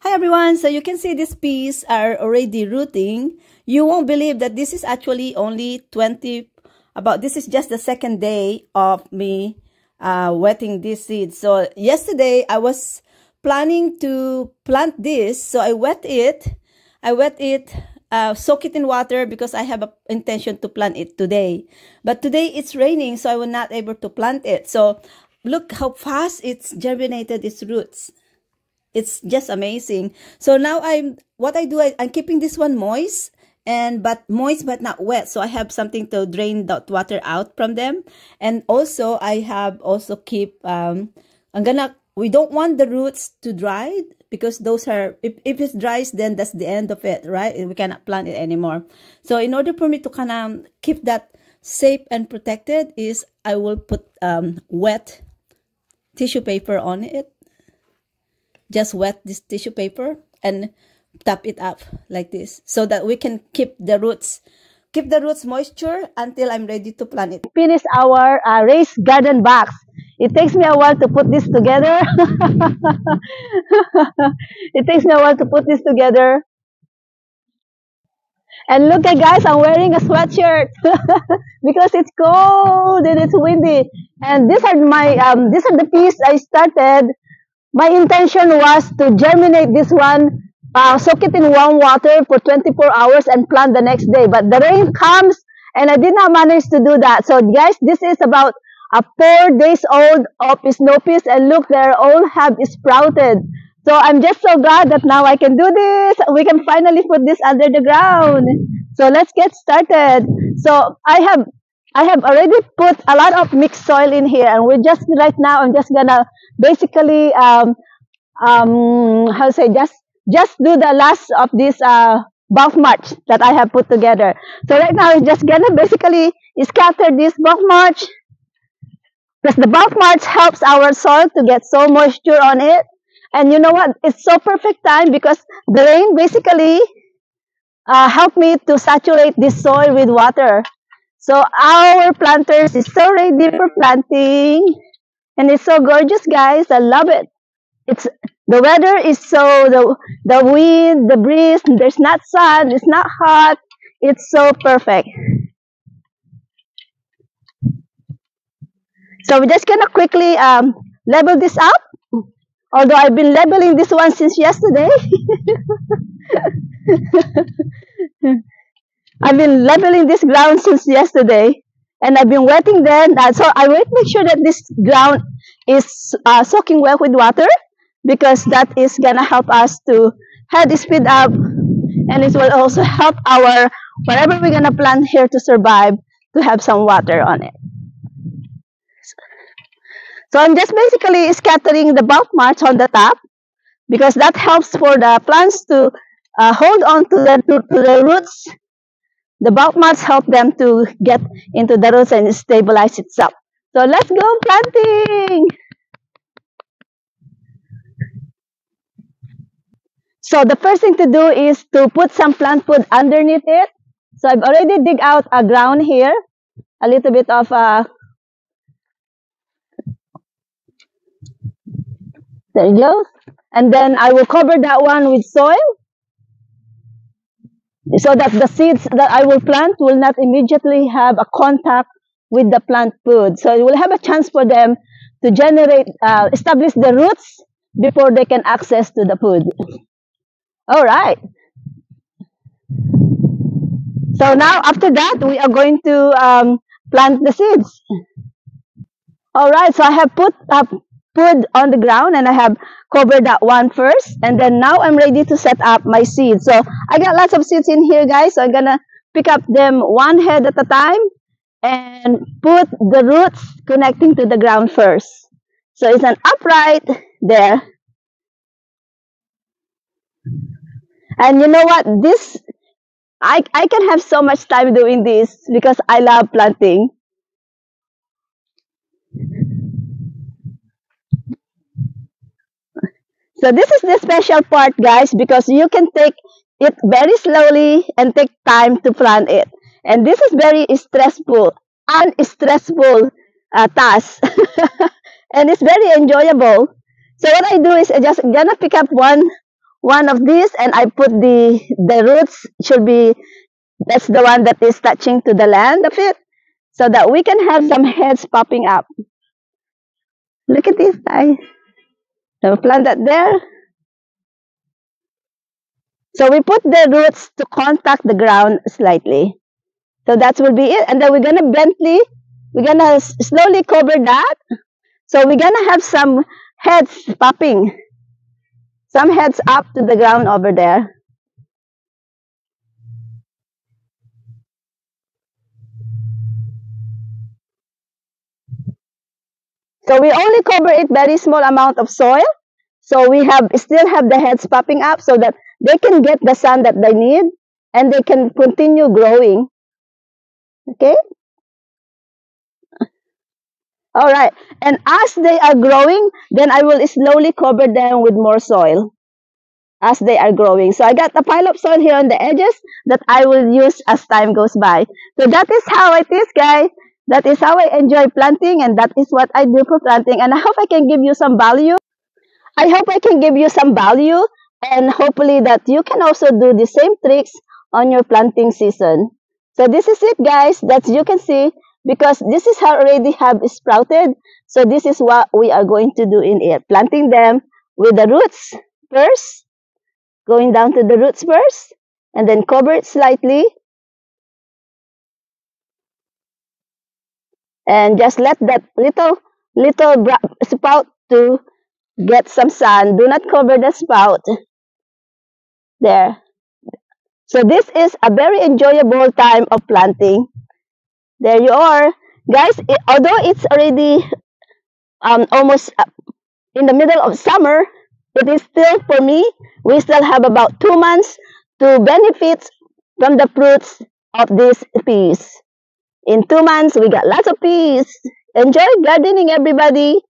Hi everyone, so you can see these peas are already rooting. You won't believe that this is actually only this is just the second day of me wetting these seeds. So yesterday I was planning to plant this, so I wet it, soak it in water because I have an intention to plant it today. But today it's raining, so I was not able to plant it. So look how fast it's germinated its roots. It's just amazing. So now I'm keeping this one moist but not wet. So I have something to drain the water out from them. And also I have also keep we don't want the roots to dry because those are if it dries, then that's the end of it, right? We cannot plant it anymore. So in order for me to kind of keep that safe and protected is I will put wet tissue paper on it. Just wet this tissue paper and tap it up like this so that we can keep the roots moisture until I'm ready to plant it. Finish our raised garden box. It takes me a while to put this together. It takes me a while to put this together. And look at guys, I'm wearing a sweatshirt because it's cold and it's windy. And these are the peas I started. My intention was to germinate this one, soak it in warm water for 24 hours and plant the next day. But the rain comes and I did not manage to do that. So guys, this is about 4 days old of snow peas, and look, they all have sprouted. So I'm just so glad that now I can do this. We can finally put this under the ground. So let's get started. So I have already put a lot of mixed soil in here, and I'm just gonna basically just do the last of this bulk mulch that I have put together. So right now I'm just gonna basically scatter this bulk mulch because the bulk mulch helps our soil to get so moisture on it. And you know what? It's so perfect time because the rain basically helped me to saturate this soil with water. So our planters is so ready for planting, and it's so gorgeous, guys. I love it. The weather is the wind, the breeze. There's not sun. It's not hot. It's so perfect. So we're just gonna quickly level this up. Although I've been leveling this one since yesterday. I've been leveling this ground since yesterday, and I've been wetting them. So I will make sure that this ground is soaking well with water, because that is gonna help us to head speed up, and it will also help our whatever we're gonna plant here to survive to have some water on it. So I'm just basically scattering the bulk mulch on the top because that helps for the plants to hold on to the roots. The bulk mulch help them to get into the roots and stabilize itself. So let's go planting. So the first thing to do is to put some plant food underneath it. So I've already dig out a ground here, a little bit of there you go. And then I will cover that one with soil so that the seeds that I will plant will not immediately have a contact with the plant food. So it will have a chance for them to establish the roots before they can access to the food. All right. So now after that, we are going to plant the seeds. All right. So I have put food on the ground and I have covered that one first, and then now I'm ready to set up my seeds. So I got lots of seeds in here, guys, so I'm gonna pick up them one head at a time and put the roots connecting to the ground first. So it's an upright there. And you know what, I can have so much time doing this because I love planting. So this is the special part, guys, because you can take it very slowly and take time to plant it. And this is very unstressful task. And it's very enjoyable. So what I do is I just gonna pick up one one of these, and I put the roots should be, that's the one that is touching to the land of it, so that we can have some heads popping up. Look at this. I plant that there. So we put the roots to contact the ground slightly. So that will be it. And then we're gonna slowly cover that. So we're gonna have some heads popping, some heads up to the ground over there. So we only cover it very small amount of soil. So we still have the heads popping up so that they can get the sun that they need and they can continue growing. Okay? All right. And as they are growing, then I will slowly cover them with more soil as they are growing. So I got a pile of soil here on the edges that I will use as time goes by. So that is how it is, guys. That is how I enjoy planting, and that is what I do for planting. And I hope I can give you some value. I hope I can give you some value, and hopefully that you can also do the same tricks on your planting season. So this is it, guys. That you can see, because this is how already have sprouted. So this is what we are going to do in it. Planting them with the roots first, going down to the roots first, and then cover it slightly. And just let that little spout to get some sun. Do not cover the spout. There. So this is a very enjoyable time of planting. There you are. Guys, although it's already almost in the middle of summer, it is still, for me, we still have about 2 months to benefit from the fruits of these peas. In 2 months, we got lots of peas. Enjoy gardening, everybody.